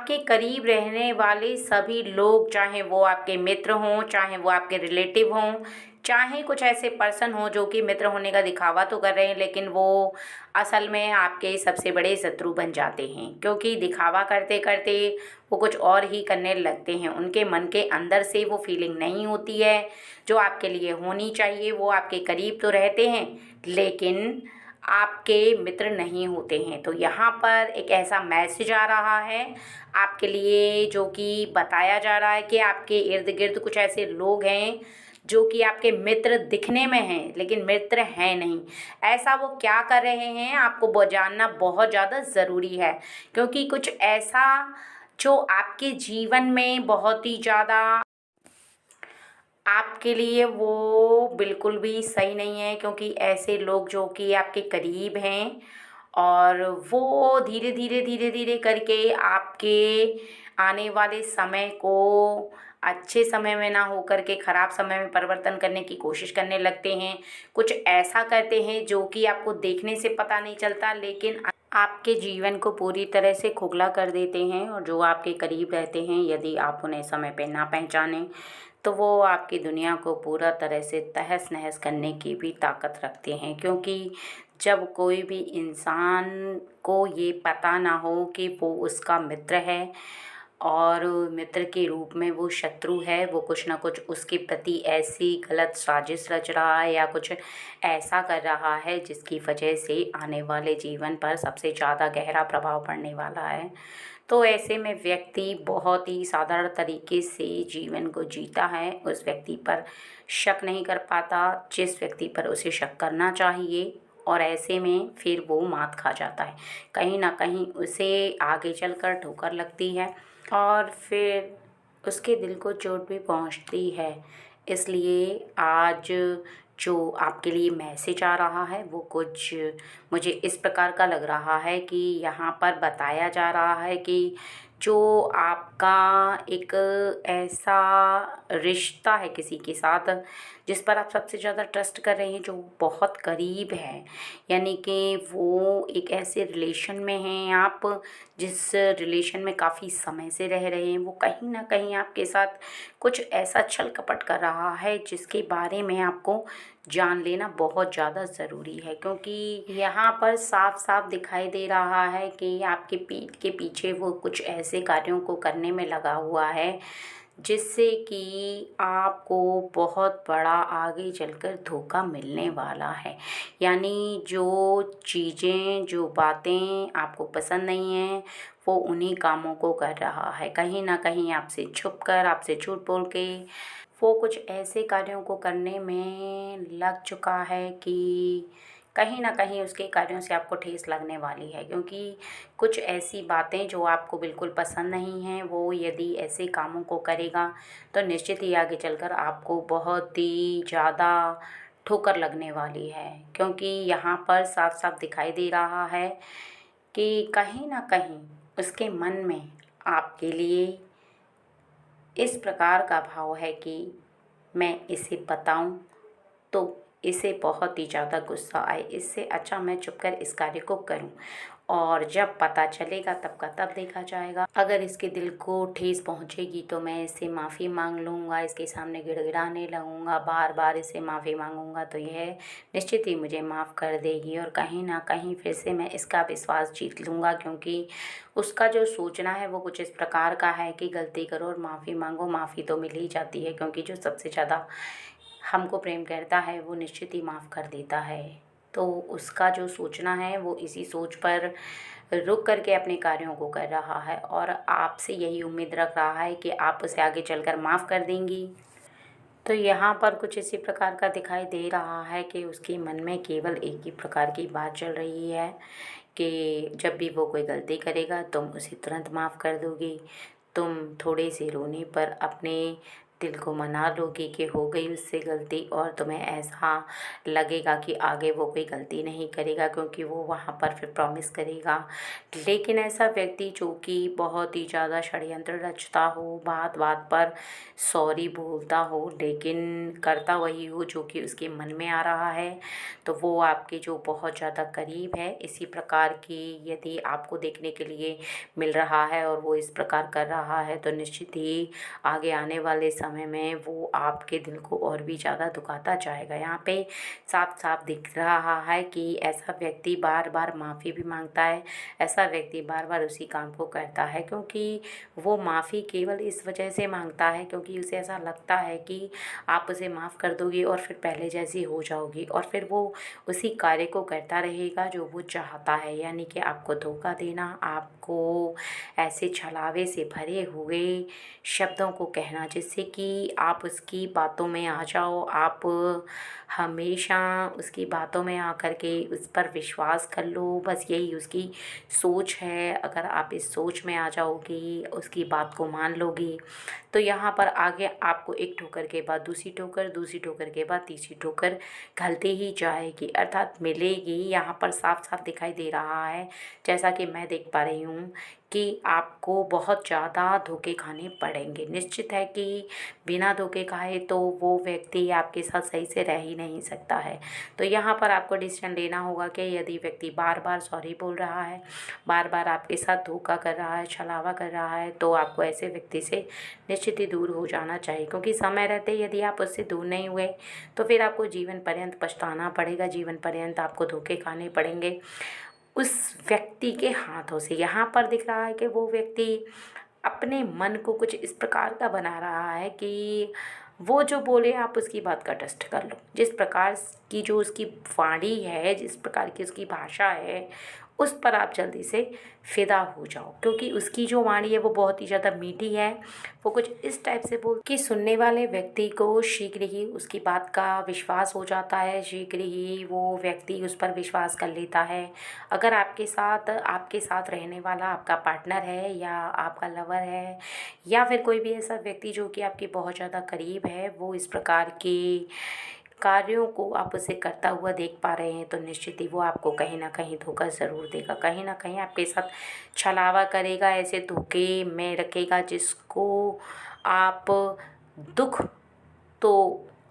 आपके करीब रहने वाले सभी लोग, चाहे वो आपके मित्र हों, चाहे वो आपके रिलेटिव हों, चाहे कुछ ऐसे पर्सन हों जो कि मित्र होने का दिखावा तो कर रहे हैं, लेकिन वो असल में आपके सबसे बड़े शत्रु बन जाते हैं, क्योंकि दिखावा करते करते वो कुछ और ही करने लगते हैं। उनके मन के अंदर से वो फीलिंग नहीं होती है जो आपके लिए होनी चाहिए। वो आपके करीब तो रहते हैं, लेकिन आपके मित्र नहीं होते हैं। तो यहाँ पर एक ऐसा मैसेज आ रहा है आपके लिए, जो कि बताया जा रहा है कि आपके इर्द गिर्द कुछ ऐसे लोग हैं जो कि आपके मित्र दिखने में हैं, लेकिन मित्र हैं नहीं। ऐसा वो क्या कर रहे हैं, आपको वो जानना बहुत ज़्यादा ज़रूरी है, क्योंकि कुछ ऐसा जो आपके जीवन में बहुत ही ज़्यादा आपके लिए वो बिल्कुल भी सही नहीं है। क्योंकि ऐसे लोग जो कि आपके करीब हैं, और वो धीरे धीरे धीरे धीरे करके आपके आने वाले समय को अच्छे समय में ना हो करके ख़राब समय में परिवर्तन करने की कोशिश करने लगते हैं। कुछ ऐसा करते हैं जो कि आपको देखने से पता नहीं चलता, लेकिन आपके जीवन को पूरी तरह से खोखला कर देते हैं। और जो आपके करीब रहते हैं, यदि आप उन्हें समय पे ना पहचानें, तो वो आपकी दुनिया को पूरा तरह से तहस-नहस करने की भी ताकत रखते हैं। क्योंकि जब कोई भी इंसान को ये पता ना हो कि वो उसका मित्र है, और मित्र के रूप में वो शत्रु है, वो कुछ ना कुछ उसके प्रति ऐसी गलत साजिश रच रहा है या कुछ ऐसा कर रहा है जिसकी वजह से आने वाले जीवन पर सबसे ज़्यादा गहरा प्रभाव पड़ने वाला है। तो ऐसे में व्यक्ति बहुत ही साधारण तरीके से जीवन को जीता है, उस व्यक्ति पर शक नहीं कर पाता जिस व्यक्ति पर उसे शक करना चाहिए, और ऐसे में फिर वो मात खा जाता है। कहीं न कहीं उसे आगे चलकर ठोकर लगती है, और फिर उसके दिल को चोट भी पहुंचती है। इसलिए आज जो आपके लिए मैसेज आ रहा है वो कुछ मुझे इस प्रकार का लग रहा है कि यहाँ पर बताया जा रहा है कि जो आपका एक ऐसा रिश्ता है किसी के साथ जिस पर आप सबसे ज़्यादा ट्रस्ट कर रहे हैं, जो बहुत करीब है, यानी कि वो एक ऐसे रिलेशन में हैं आप, जिस रिलेशन में काफ़ी समय से रह रहे हैं, वो कहीं न कहीं आपके साथ कुछ ऐसा छल कपट कर रहा है जिसके बारे में आपको जान लेना बहुत ज़्यादा ज़रूरी है। क्योंकि यहाँ पर साफ-साफ दिखाई दे रहा है कि आपके पीठ के पीछे वो कुछ ऐसे कार्यों को करने में लगा हुआ है जिससे कि आपको बहुत बड़ा आगे चलकर धोखा मिलने वाला है। यानी जो चीज़ें, जो बातें आपको पसंद नहीं हैं, वो उन्हीं कामों को कर रहा है। कहीं न कहीं आपसे छुपकर, आपसे झूठ बोल के वो कुछ ऐसे कार्यों को करने में लग चुका है कि कहीं न कहीं उसके कार्यों से आपको ठेस लगने वाली है। क्योंकि कुछ ऐसी बातें जो आपको बिल्कुल पसंद नहीं हैं, वो यदि ऐसे कामों को करेगा तो निश्चित ही आगे चलकर आपको बहुत ही ज़्यादा ठोकर लगने वाली है। क्योंकि यहाँ पर साफ-साफ दिखाई दे रहा है कि कहीं न कहीं उसके मन में आपके लिए इस प्रकार का भाव है कि मैं इसे बताऊं तो इसे बहुत ही ज़्यादा गुस्सा आए, इससे अच्छा मैं चुपकर इस कार्य को करूं, और जब पता चलेगा तब का तब देखा जाएगा। अगर इसके दिल को ठेस पहुंचेगी तो मैं इससे माफ़ी मांग लूँगा, इसके सामने गिड़गिड़ाने लगूँगा, बार बार इससे माफ़ी मांगूँगा तो यह निश्चित ही मुझे माफ़ कर देगी, और कहीं ना कहीं फिर से मैं इसका विश्वास जीत लूँगा। क्योंकि उसका जो सोचना है वो कुछ इस प्रकार का है कि गलती करो और माफ़ी मांगो, माफ़ी तो मिल ही जाती है। क्योंकि जो सबसे ज़्यादा हमको प्रेम करता है वो निश्चित ही माफ़ कर देता है। तो उसका जो सोचना है वो इसी सोच पर रुक करके अपने कार्यों को कर रहा है, और आपसे यही उम्मीद रख रहा है कि आप उसे आगे चलकर माफ़ कर देंगी। तो यहाँ पर कुछ इसी प्रकार का दिखाई दे रहा है कि उसके मन में केवल एक ही प्रकार की बात चल रही है कि जब भी वो कोई गलती करेगा तुम उसे तुरंत माफ़ कर दोगी। तुम थोड़े से रोने पर अपने दिल को मना लोगी कि हो गई उससे गलती, और तुम्हें ऐसा लगेगा कि आगे वो कोई गलती नहीं करेगा क्योंकि वो वहाँ पर फिर प्रॉमिस करेगा। लेकिन ऐसा व्यक्ति जो कि बहुत ही ज़्यादा षड्यंत्र रचता हो, बात बात पर सॉरी बोलता हो लेकिन करता वही हो जो कि उसके मन में आ रहा है, तो वो आपके जो बहुत ज़्यादा करीब है। इसी प्रकार की यदि आपको देखने के लिए मिल रहा है और वो इस प्रकार कर रहा है, तो निश्चित ही आगे आने वाले समय में वो आपके दिल को और भी ज़्यादा दुखाता जाएगा। यहाँ पे साफ साफ दिख रहा है कि ऐसा व्यक्ति बार बार माफ़ी भी मांगता है, ऐसा व्यक्ति बार बार उसी काम को करता है, क्योंकि वो माफ़ी केवल इस वजह से मांगता है क्योंकि उसे ऐसा लगता है कि आप उसे माफ़ कर दोगी और फिर पहले जैसी हो जाओगी, और फिर वो उसी कार्य को करता रहेगा जो वो चाहता है, यानी कि आपको धोखा देना, आपको ऐसे छलावे से भरे हुए शब्दों को कहना जिससे कि आप उसकी बातों में आ जाओ, आप हमेशा उसकी बातों में आकर के उस पर विश्वास कर लो। बस यही उसकी सोच है। अगर आप इस सोच में आ जाओगी, उसकी बात को मान लोगी, तो यहाँ पर आगे आपको एक ठोकर के बाद दूसरी ठोकर, दूसरी ठोकर के बाद तीसरी ठोकर घलती ही जाएगी, अर्थात मिलेगी। यहाँ पर साफ साफ दिखाई दे रहा है, जैसा कि मैं देख पा रही हूँ, कि आपको बहुत ज़्यादा धोखे खाने पड़ेंगे। निश्चित है कि बिना धोखे खाए तो वो व्यक्ति आपके साथ सही से रह ही नहीं सकता है। तो यहाँ पर आपको डिसीजन लेना होगा कि यदि व्यक्ति बार बार सॉरी बोल रहा है, बार बार आपके साथ धोखा कर रहा है, छलावा कर रहा है, तो आपको ऐसे व्यक्ति से निश्चित ही दूर हो जाना चाहिए, क्योंकि समय रहते यदि आप उससे दूर नहीं हुए तो फिर आपको जीवन पर्यंत पछताना पड़ेगा, जीवन पर्यंत आपको धोखे खाने पड़ेंगे उस व्यक्ति के हाथों से। यहाँ पर दिख रहा है कि वो व्यक्ति अपने मन को कुछ इस प्रकार का बना रहा है कि वो जो बोले आप उसकी बात का टेस्ट कर लो। जिस प्रकार की जो उसकी वाणी है, जिस प्रकार की उसकी भाषा है, उस पर आप जल्दी से फ़िदा हो जाओ, क्योंकि उसकी जो वाणी है वो बहुत ही ज़्यादा मीठी है। वो कुछ इस टाइप से बोल कि सुनने वाले व्यक्ति को शीघ्र ही उसकी बात का विश्वास हो जाता है, शीघ्र ही वो व्यक्ति उस पर विश्वास कर लेता है। अगर आपके साथ रहने वाला आपका पार्टनर है या आपका लवर है या फिर कोई भी ऐसा व्यक्ति जो कि आपके बहुत ज़्यादा करीब है, वो इस प्रकार के कार्यों को आप उसे करता हुआ देख पा रहे हैं, तो निश्चित ही वो आपको कहीं न कहीं धोखा ज़रूर देगा। कहीं न कहीं आपके साथ छलावा करेगा, ऐसे धोखे में रखेगा जिसको आप दुःख तो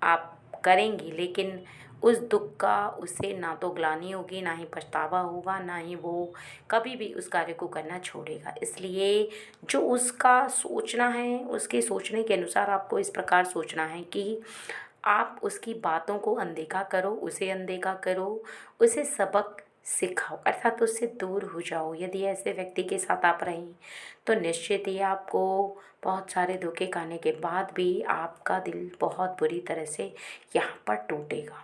आप करेंगी, लेकिन उस दुःख का उसे ना तो ग्लानि होगी, ना ही पछतावा होगा, ना ही वो कभी भी उस कार्य को करना छोड़ेगा। इसलिए जो उसका सोचना है, उसके सोचने के अनुसार आपको इस प्रकार सोचना है कि आप उसकी बातों को अनदेखा करो, उसे अनदेखा करो, उसे सबक सिखाओ, अर्थात उससे दूर हो जाओ। यदि ऐसे व्यक्ति के साथ आप रहें तो निश्चित ही आपको बहुत सारे धोखे खाने के बाद भी आपका दिल बहुत बुरी तरह से यहाँ पर टूटेगा।